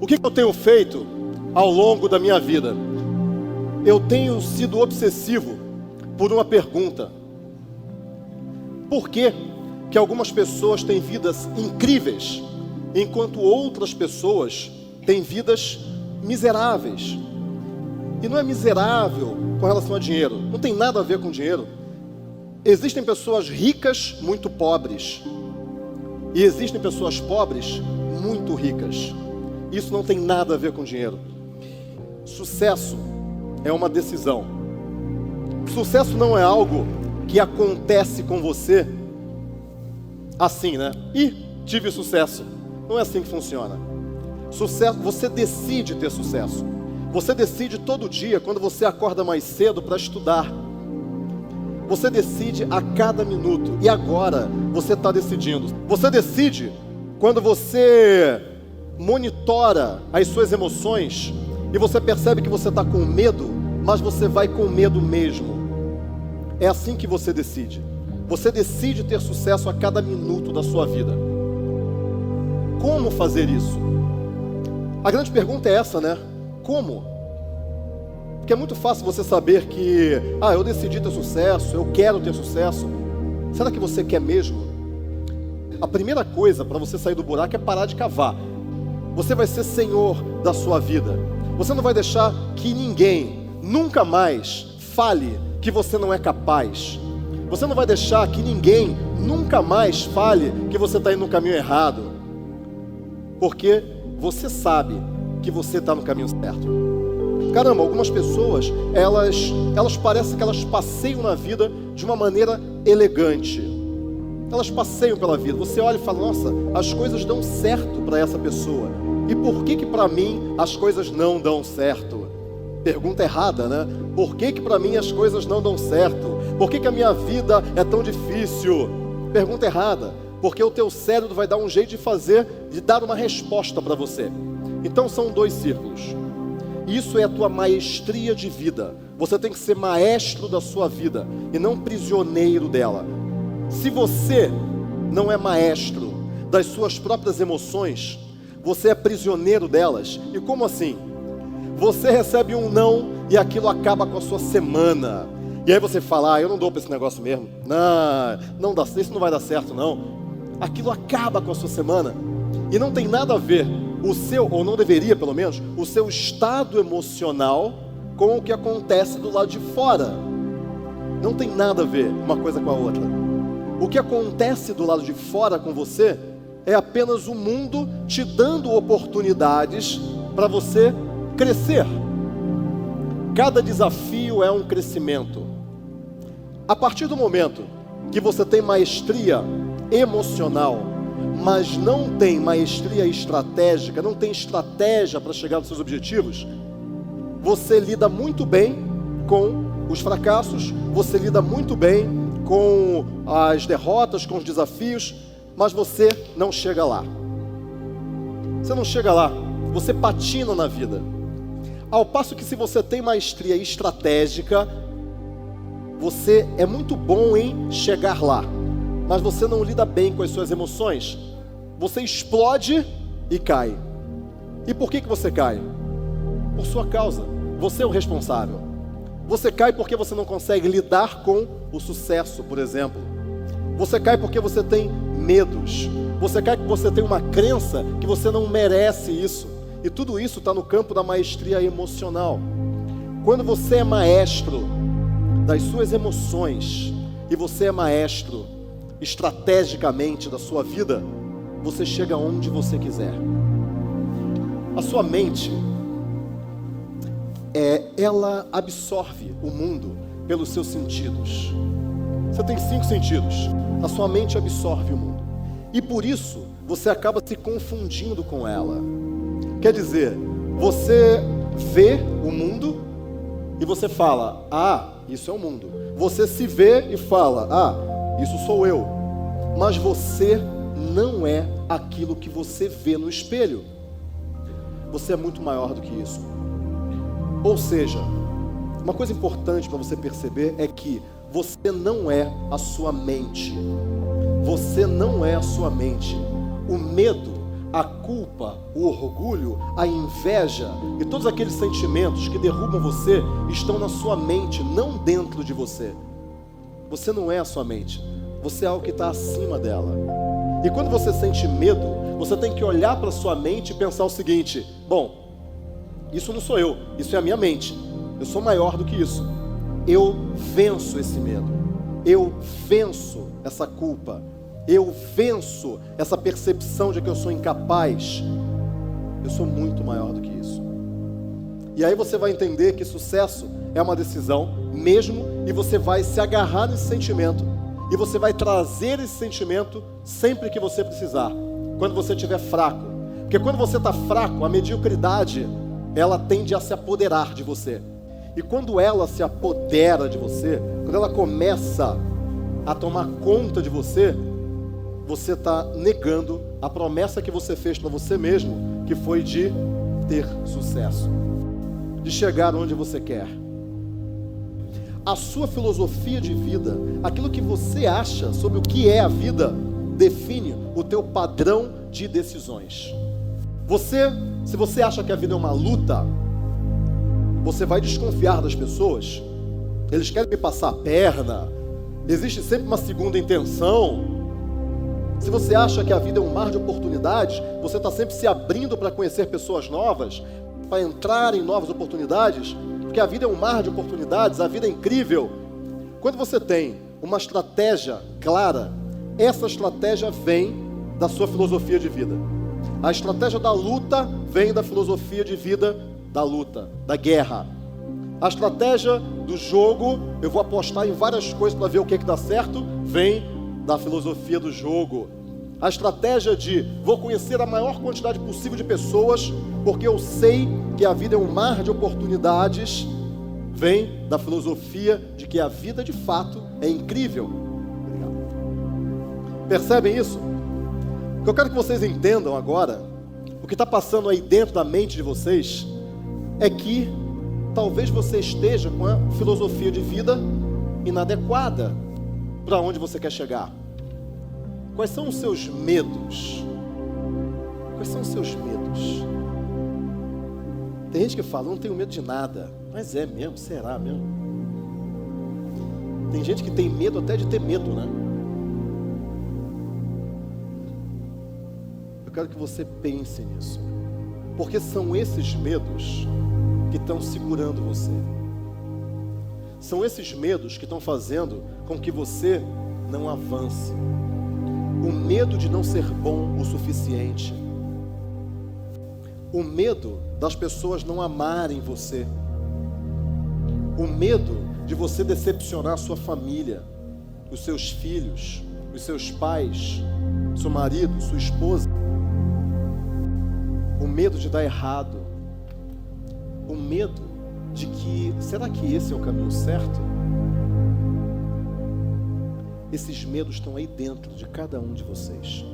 O que eu tenho feito ao longo da minha vida? Eu tenho sido obsessivo por uma pergunta. Por que que algumas pessoas têm vidas incríveis, enquanto outras pessoas têm vidas miseráveis? E não é miserável com relação a dinheiro, não tem nada a ver com dinheiro. Existem pessoas ricas muito pobres, e existem pessoas pobres muito ricas. Isso não tem nada a ver com dinheiro. Sucesso é uma decisão. Sucesso não é algo que acontece com você assim, né? Tive sucesso. Não é assim que funciona. Sucesso, você decide ter sucesso. Você decide todo dia, quando você acorda mais cedo para estudar. Você decide a cada minuto. E agora você está decidindo. Você decide quando você monitora as suas emoções e você percebe que você está com medo, mas você vai com medo mesmo. É assim que você decide. Você decide ter sucesso a cada minuto da sua vida. Como fazer isso? A grande pergunta é essa, né? Como? Porque é muito fácil você saber que eu decidi ter sucesso, eu quero ter sucesso. Será que você quer mesmo? A primeira coisa para você sair do buraco é parar de cavar. Você vai ser senhor da sua vida. Você não vai deixar que ninguém nunca mais fale que você não é capaz. Você não vai deixar que ninguém nunca mais fale que você está indo no caminho errado. Porque você sabe que você está no caminho certo. Caramba, algumas pessoas, elas parecem que elas passeiam na vida de uma maneira elegante. Elas passeiam pela vida. Você olha e fala, nossa, as coisas dão certo para essa pessoa. E por que para mim as coisas não dão certo? Pergunta errada, né? Por que para mim as coisas não dão certo? Por que a minha vida é tão difícil? Pergunta errada. Porque o teu cérebro vai dar um jeito de dar uma resposta para você. Então são dois círculos. Isso é a tua maestria de vida. Você tem que ser maestro da sua vida e não prisioneiro dela. Se você não é maestro das suas próprias emoções, você é prisioneiro delas. E como assim? Você recebe um não e aquilo acaba com a sua semana. E aí você fala, eu não dou para esse negócio mesmo. Não dá, isso não vai dar certo não. Aquilo acaba com a sua semana. E não tem nada a ver o seu, ou não deveria pelo menos, o seu estado emocional com o que acontece do lado de fora. Não tem nada a ver uma coisa com a outra. O que acontece do lado de fora com você é apenas o mundo te dando oportunidades para você crescer. Cada desafio é um crescimento. A partir do momento que você tem maestria emocional, mas não tem maestria estratégica, não tem estratégia para chegar nos seus objetivos, você lida muito bem com os fracassos, você lida muito bem com as derrotas, com os desafios, mas você não chega lá. Você não chega lá, você patina na vida. Ao passo que se você tem maestria estratégica, você é muito bom em chegar lá, mas você não lida bem com as suas emoções. Você explode e cai. E por que você cai? Por sua causa. Você é o responsável. Você cai porque você não consegue lidar com o sucesso, por exemplo. Você cai porque você tem medos. Você cai porque você tem uma crença que você não merece isso. E tudo isso está no campo da maestria emocional. Quando você é maestro das suas emoções e você é maestro estrategicamente da sua vida, você chega onde você quiser. A sua mente, ela absorve o mundo pelos seus sentidos. Você tem 5 sentidos. A sua mente absorve o mundo. E por isso, você acaba se confundindo com ela. Quer dizer, você vê o mundo e você fala, isso é o mundo. Você se vê e fala, isso sou eu. Mas você não é aquilo que você vê no espelho. Você é muito maior do que isso. Ou seja, uma coisa importante para você perceber é que você não é a sua mente. Você não é a sua mente. O medo, a culpa, o orgulho, a inveja e todos aqueles sentimentos que derrubam você estão na sua mente, não dentro de você. Você não é a sua mente, você é algo que está acima dela. E quando você sente medo, você tem que olhar para a sua mente e pensar o seguinte: bom, isso não sou eu, isso é a minha mente. Eu sou maior do que isso. Eu venço esse medo. Eu venço essa culpa. Eu venço essa percepção de que eu sou incapaz. Eu sou muito maior do que isso. E aí você vai entender que sucesso é uma decisão mesmo, e você vai se agarrar nesse sentimento. E você vai trazer esse sentimento sempre que você precisar. Quando você estiver fraco. Porque quando você está fraco, a mediocridade, ela tende a se apoderar de você. E quando ela se apodera de você, quando ela começa a tomar conta de você, você está negando a promessa que você fez para você mesmo, que foi de ter sucesso, de chegar onde você quer. A sua filosofia de vida, aquilo que você acha sobre o que é a vida, define o teu padrão de decisões. Se você acha que a vida é uma luta, você vai desconfiar das pessoas. Eles querem me passar a perna, existe sempre uma segunda intenção. Se você acha que a vida é um mar de oportunidades, você está sempre se abrindo para conhecer pessoas novas, para entrar em novas oportunidades, porque a vida é um mar de oportunidades, a vida é incrível. Quando você tem uma estratégia clara, essa estratégia vem da sua filosofia de vida. A estratégia da luta vem da filosofia de vida da luta, da guerra. A estratégia do jogo, eu vou apostar em várias coisas para ver o que dá certo, vem da filosofia do jogo. A estratégia de vou conhecer a maior quantidade possível de pessoas, porque eu sei que a vida é um mar de oportunidades, vem da filosofia de que a vida de fato é incrível. Percebem isso? O que eu quero que vocês entendam agora, o que está passando aí dentro da mente de vocês, é que talvez você esteja com a filosofia de vida inadequada para onde você quer chegar. Quais são os seus medos? Quais são os seus medos? Tem gente que fala, não tenho medo de nada. Mas é mesmo? Será mesmo? Tem gente que tem medo até de ter medo, né? Eu quero que você pense nisso. Porque são esses medos que estão segurando você. São esses medos que estão fazendo com que você não avance. O medo de não ser bom o suficiente. O medo das pessoas não amarem você. O medo de você decepcionar a sua família, os seus filhos, os seus pais, seu marido, sua esposa. O medo de dar errado. O medo de que, será que esse é o caminho certo? Esses medos estão aí dentro de cada um de vocês.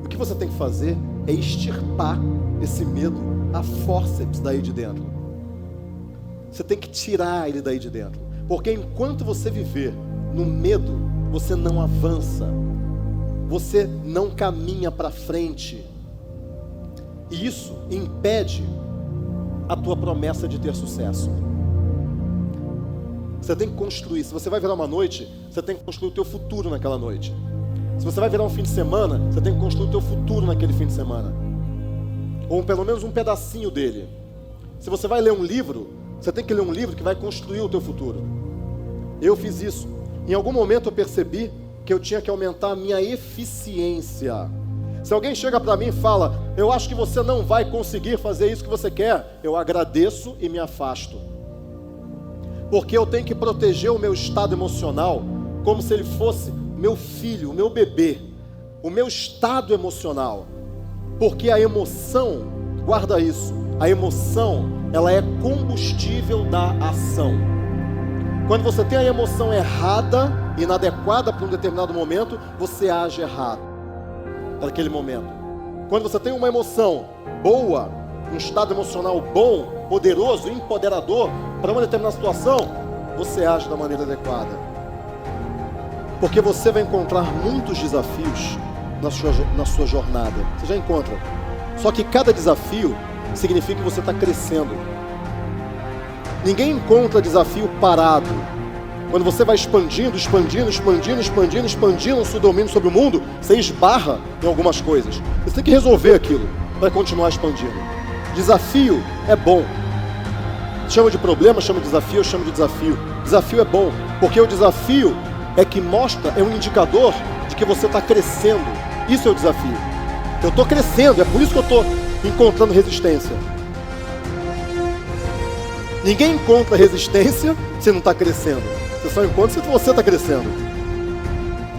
O que você tem que fazer é extirpar esse medo a fórceps daí de dentro. Você tem que tirar ele daí de dentro. Porque enquanto você viver no medo, você não avança. Você não caminha para frente. E isso impede a tua promessa de ter sucesso. Você tem que construir. Se você vai virar uma noite, você tem que construir o teu futuro naquela noite. Se você vai virar um fim de semana, você tem que construir o teu futuro naquele fim de semana. Ou pelo menos um pedacinho dele. Se você vai ler um livro, você tem que ler um livro que vai construir o teu futuro. Eu fiz isso. Em algum momento eu percebi que eu tinha que aumentar a minha eficiência. Se alguém chega para mim e fala, eu acho que você não vai conseguir fazer isso que você quer, eu agradeço e me afasto. Porque eu tenho que proteger o meu estado emocional como se ele fosse meu filho, o meu bebê, o meu estado emocional. Porque a emoção, guarda isso, a emoção, ela é combustível da ação. Quando você tem a emoção errada, inadequada para um determinado momento, você age errado para aquele momento. Quando você tem uma emoção boa, um estado emocional bom, poderoso, empoderador, para uma determinada situação, você age da maneira adequada. Porque você vai encontrar muitos desafios na sua jornada. Você já encontra. Só que cada desafio significa que você está crescendo. Ninguém encontra desafio parado. Quando você vai expandindo o seu domínio sobre o mundo, você esbarra em algumas coisas. Você tem que resolver aquilo para continuar expandindo. Desafio é bom. Chama de problema, chama de desafio, eu chamo de desafio. Desafio é bom, porque o desafio é que mostra, é um indicador de que você está crescendo. Isso é o desafio. Eu estou crescendo, é por isso que eu estou encontrando resistência. Ninguém encontra resistência se não está crescendo. Você só encontra se você está crescendo.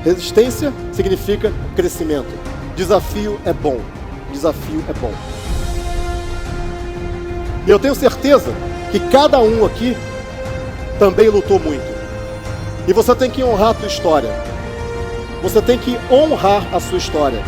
Resistência significa crescimento. Desafio é bom. Desafio é bom. E eu tenho certeza que cada um aqui também lutou muito. E você tem que honrar a tua história. Você tem que honrar a sua história.